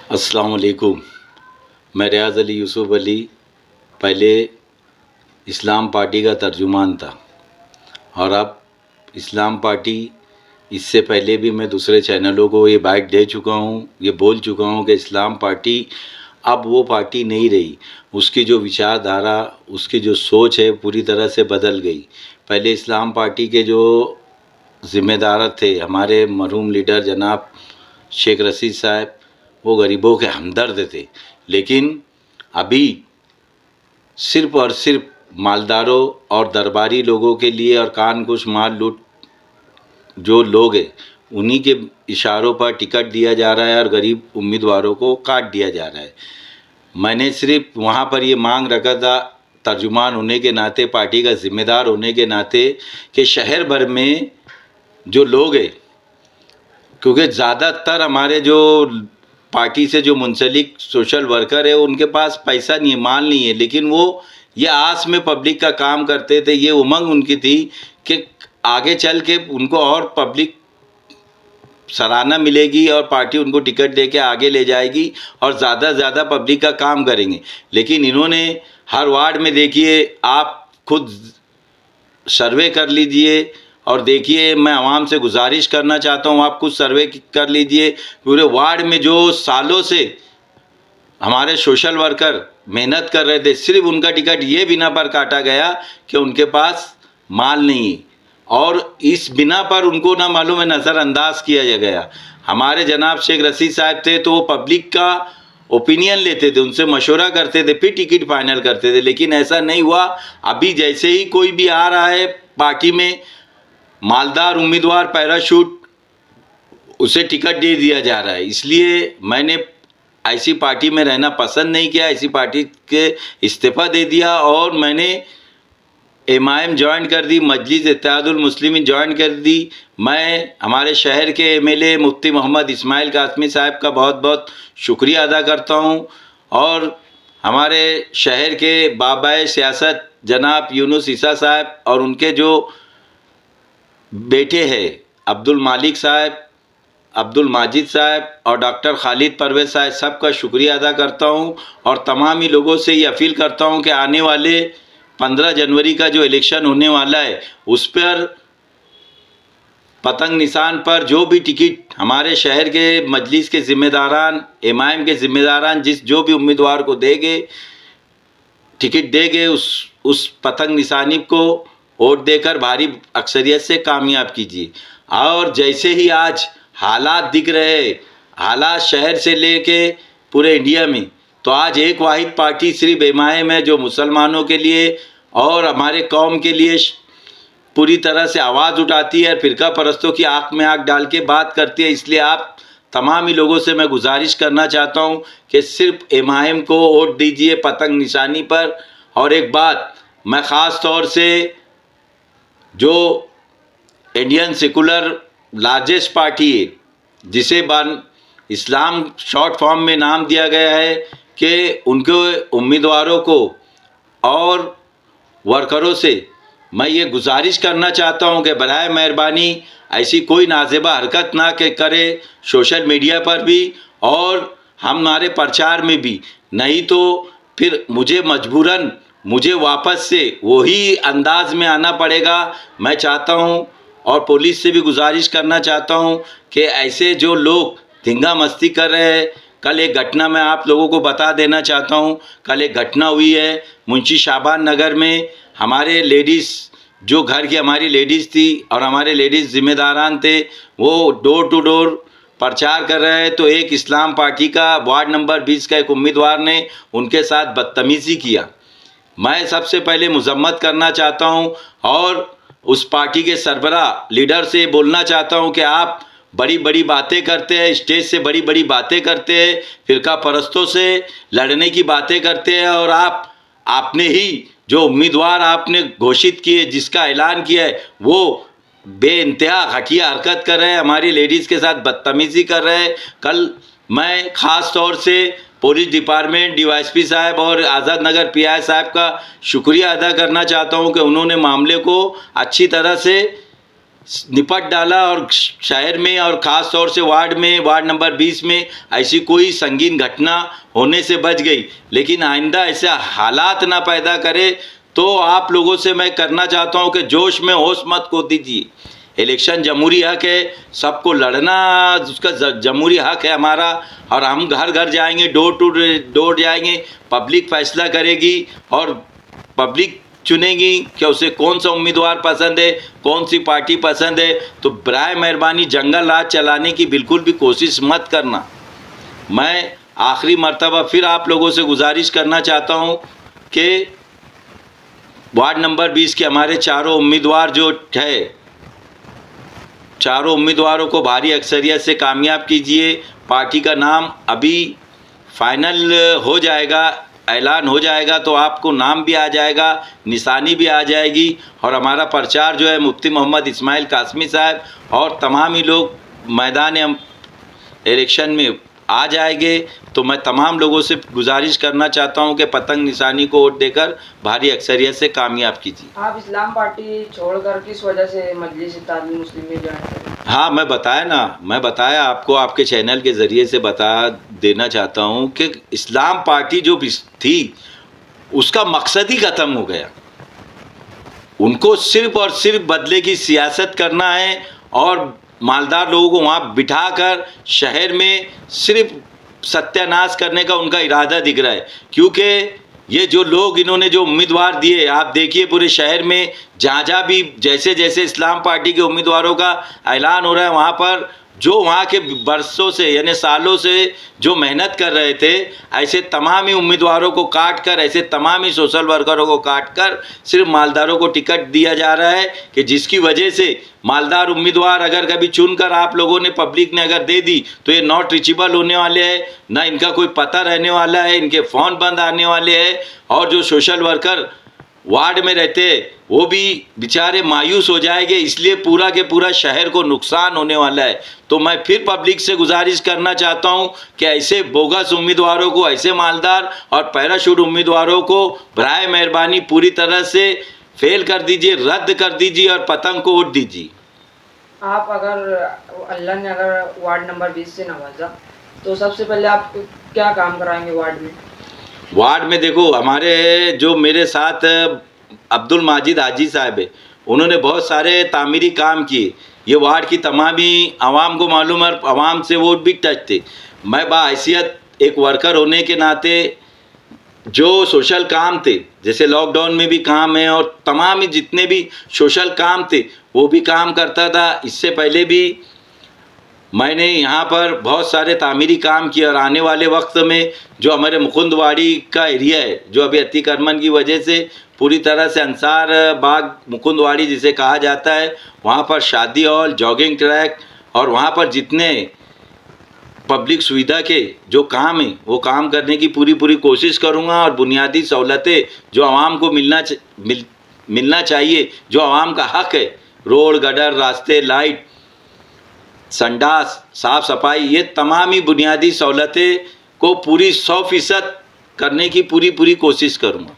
अस्सलाम वालेकुम। मैं रियाज़ अली यूसुफ अली पहले इस्लाम पार्टी का तर्जुमान था और अब इस्लाम पार्टी, इससे पहले भी मैं दूसरे चैनलों को ये बाइट दे चुका हूँ, ये बोल चुका हूँ कि इस्लाम पार्टी अब वो पार्टी नहीं रही। उसकी जो विचारधारा, उसकी जो सोच है पूरी तरह से बदल गई। पहले इस्लाम पार्टी के जो ज़िम्मेदार थे हमारे मरहूम लीडर जनाब शेख रशीद साहब, वो गरीबों के हमदर्द थे, लेकिन अभी सिर्फ़ और सिर्फ मालदारों और दरबारी लोगों के लिए और कान कुछ माल लूट जो लोग हैं उन्हीं के इशारों पर टिकट दिया जा रहा है और गरीब उम्मीदवारों को काट दिया जा रहा है। मैंने सिर्फ वहाँ पर ये मांग रखा था तर्जुमान होने के नाते, पार्टी का ज़िम्मेदार होने के नाते, कि शहर भर में जो लोग हैं, क्योंकि ज़्यादातर हमारे जो पार्टी से जो मुंसलिक सोशल वर्कर है उनके पास पैसा नहीं है, माल नहीं है, लेकिन वो ये आस में पब्लिक का काम करते थे, ये उमंग उनकी थी कि आगे चल के उनको और पब्लिक सराहना मिलेगी और पार्टी उनको टिकट दे के आगे ले जाएगी और ज़्यादा से ज़्यादा पब्लिक का काम करेंगे। लेकिन इन्होंने हर वार्ड में, देखिए आप खुद सर्वे कर लीजिए और देखिए, मैं आवाम से गुजारिश करना चाहता हूँ, आप कुछ सर्वे कर लीजिए। पूरे वार्ड में जो सालों से हमारे सोशल वर्कर मेहनत कर रहे थे, सिर्फ उनका टिकट ये बिना पर काटा गया कि उनके पास माल नहीं है और इस बिना पर उनको ना मालूम है नज़रअंदाज किया गया। हमारे जनाब शेख रशीद साहब थे तो वो पब्लिक का ओपिनियन लेते थे, उनसे मशवरा करते थे, फिर टिकट फाइनल करते थे, लेकिन ऐसा नहीं हुआ। अभी जैसे ही कोई भी आ रहा है पार्टी में मालदार उम्मीदवार, पैराशूट, उसे टिकट दे दिया जा रहा है। इसलिए मैंने ऐसी पार्टी में रहना पसंद नहीं किया, ऐसी पार्टी के इस्तीफ़ा दे दिया और मैंने एमआईएम ज्वाइन कर दी, मजलिस इत्तेहादुल मुस्लिमीन ज्वाइन कर दी। मैं हमारे शहर के एमएलए मुफ्ती मोहम्मद इस्माइल कासमी साहब का बहुत बहुत शुक्रिया अदा करता हूं और हमारे शहर के बाबाए सियासत जनाब यूनुस ईसा साहब और उनके जो बेटे हैं अब्दुल मालिक साहब, अब्दुल माजिद साहब और डॉक्टर खालिद परवेज साहब, सबका शुक्रिया अदा करता हूं और तमाम ही लोगों से ये अपील करता हूं कि आने वाले 15 जनवरी का जो इलेक्शन होने वाला है उस पर पतंग निशान पर जो भी टिकट हमारे शहर के मजलिस के ज़िम्मेदारान, एमआईएम के ज़िम्मेदारान जो भी उम्मीदवार को देंगे, टिकट देंगे, उस पतंग निशानी को वोट देकर भारी अक्सरियत से कामयाब कीजिए। और जैसे ही आज हालात दिख रहे हैं, हालात शहर से लेके पूरे इंडिया में, तो आज एक वाहिद पार्टी सिर्फ एमआईएम है जो मुसलमानों के लिए और हमारे कौम के लिए पूरी तरह से आवाज़ उठाती है, फ़िरका परस्तों की आँख में आँख डाल के बात करती है। इसलिए आप तमाम ही लोगों से मैं गुजारिश करना चाहता हूं कि सिर्फ एमआईएम को वोट दीजिए पतंग निशानी पर। और एक बात मैं ख़ास तौर से जो इंडियन सेकुलर लार्जेस्ट पार्टी है, जिसे इस्लाम शॉर्ट फॉर्म में नाम दिया गया है, कि उनके उम्मीदवारों को और वर्करों से मैं ये गुजारिश करना चाहता हूं कि बराए मेहरबानी ऐसी कोई नाज़ेबा हरकत ना करे सोशल मीडिया पर भी और हमारे प्रचार में भी, नहीं तो फिर मुझे वापस से वही अंदाज में आना पड़ेगा। मैं चाहता हूं और पुलिस से भी गुजारिश करना चाहता हूं कि ऐसे जो लोग धिंगा मस्ती कर रहे हैं, कल एक घटना मैं आप लोगों को बता देना चाहता हूं। कल एक घटना हुई है मुंशी शाबान नगर में। हमारे लेडीज़, जो घर की हमारी लेडीज़ थी और हमारे लेडीज़ ज़िम्मेदारान थे, वो डोर टू डोर प्रचार कर रहे हैं, तो एक इस्लाम पार्टी का वार्ड नंबर 20 का एक उम्मीदवार ने उनके साथ बदतमीज़ी किया। मैं सबसे पहले मजम्मत करना चाहता हूं और उस पार्टी के सरबरा लीडर से बोलना चाहता हूं कि आप बड़ी बड़ी बातें करते हैं, स्टेज से बड़ी बड़ी बातें करते हैं, फ़िरका परस्तों से लड़ने की बातें करते हैं और आपने ही जो उम्मीदवार आपने घोषित किए, जिसका ऐलान किया है, वो बेइंतहा घटिया हरकत कर रहे हैं, हमारी लेडीज़ के साथ बदतमीज़ी कर रहे हैं। कल मैं ख़ास तौर से पुलिस डिपार्टमेंट, डीवाईएसपी साहब और आज़ाद नगर पीआई साहब का शुक्रिया अदा करना चाहता हूं कि उन्होंने मामले को अच्छी तरह से निपट डाला और शहर में और ख़ास तौर से वार्ड नंबर 20 में ऐसी कोई संगीन घटना होने से बच गई। लेकिन आइंदा ऐसे हालात ना पैदा करे, तो आप लोगों से मैं करना चाहता हूं कि जोश में होश मत खो दीजिए। इलेक्शन जमहूरी हक है, सबको लड़ना उसका जमहूरी हक है हमारा, और हम घर घर जाएंगे, डोर टू डोर जाएंगे, पब्लिक फैसला करेगी और पब्लिक चुनेगी कि उसे कौन सा उम्मीदवार पसंद है, कौन सी पार्टी पसंद है। तो बराए मेहरबानी जंगल राज चलाने की बिल्कुल भी कोशिश मत करना। मैं आखिरी मर्तबा फिर आप लोगों से गुजारिश करना चाहता हूं कि वार्ड नंबर 20 के हमारे चारों उम्मीदवार जो है, चारों उम्मीदवारों को भारी अक्सरियत से कामयाब कीजिए। पार्टी का नाम अभी फाइनल हो जाएगा, ऐलान हो जाएगा तो आपको नाम भी आ जाएगा, निशानी भी आ जाएगी, और हमारा प्रचार जो है मुफ्ती मोहम्मद इस्माइल कासमी साहब और तमाम ही लोग मैदान इलेक्शन में आ जाएंगे। तो मैं तमाम लोगों से गुजारिश करना चाहता हूं कि पतंग निशानी को वोट देकर भारी अक्सरियत से कामयाब कीजिए। आप इस्लाम पार्टी छोड़कर किस वजह से मजलिस इत्तेहादुल मुस्लिम में ज्वाइन करें? हाँ, मैं बताया आपको, आपके चैनल के ज़रिए से बता देना चाहता हूं कि इस्लाम पार्टी जो भी थी उसका मकसद ही ख़त्म हो गया। उनको सिर्फ और सिर्फ बदले की सियासत करना है और मालदार लोगों को वहाँ बिठाकर शहर में सिर्फ सत्यानाश करने का उनका इरादा दिख रहा है। क्योंकि ये जो लोग इन्होंने जो उम्मीदवार दिए, आप देखिए पूरे शहर में जहाँ जहाँ भी जैसे जैसे इस्लाम पार्टी के उम्मीदवारों का ऐलान हो रहा है, वहाँ पर जो वहाँ के बरसों से यानी सालों से जो मेहनत कर रहे थे, ऐसे तमाम ही उम्मीदवारों को काट कर, ऐसे तमाम ही सोशल वर्करों को काट कर सिर्फ मालदारों को टिकट दिया जा रहा है कि जिसकी वजह से मालदार उम्मीदवार अगर कभी चुनकर आप लोगों ने, पब्लिक ने अगर दे दी तो ये नॉट रीचेबल होने वाले हैं, ना इनका कोई पता रहने वाला है, इनके फ़ोन बंद आने वाले हैं, और जो सोशल वर्कर वार्ड में रहते वो भी बेचारे मायूस हो जाएंगे। इसलिए पूरा के पूरा शहर को नुकसान होने वाला है। तो मैं फिर पब्लिक से गुजारिश करना चाहता हूं कि ऐसे बोगस उम्मीदवारों को, ऐसे मालदार और पैराशूट उम्मीदवारों को बराए मेहरबानी पूरी तरह से फेल कर दीजिए, रद्द कर दीजिए और पतंग को वोट दीजिए। आप अगर अल्लाह ने अगर वार्ड नंबर 20 से नवाजा तो सबसे पहले आप क्या काम कराएंगे वार्ड में? वार्ड में देखो, हमारे जो मेरे साथ अब्दुल माजिद हाजी साहब है, उन्होंने बहुत सारे तामीरी काम किए। ये वार्ड की तमाम ही आवाम को मालूम है, आवाम से वो भी टच थे। मैं बाहैसियत एक वर्कर होने के नाते जो सोशल काम थे, जैसे लॉकडाउन में भी काम है और तमाम ही जितने भी सोशल काम थे वो भी काम करता था। इससे पहले भी मैंने यहाँ पर बहुत सारे तामीरी काम किए, और आने वाले वक्त में जो हमारे मुकुंदवाड़ी का एरिया है, जो अभी अतिक्रमण की वजह से पूरी तरह से अंसार बाग मुकुंदवाड़ी जिसे कहा जाता है, वहाँ पर शादी हॉल, जॉगिंग ट्रैक और वहाँ पर जितने पब्लिक सुविधा के जो काम है वो काम करने की पूरी कोशिश करूँगा। और बुनियादी सहूलतें जो आवाम को मिलना चाहिए, जो आवाम का हक है, रोड, गटर, रास्ते, लाइट, संडास, साफ़ सफाई, ये तमाम ही बुनियादी सहूलतें को पूरी 100% करने की पूरी कोशिश करूँगा।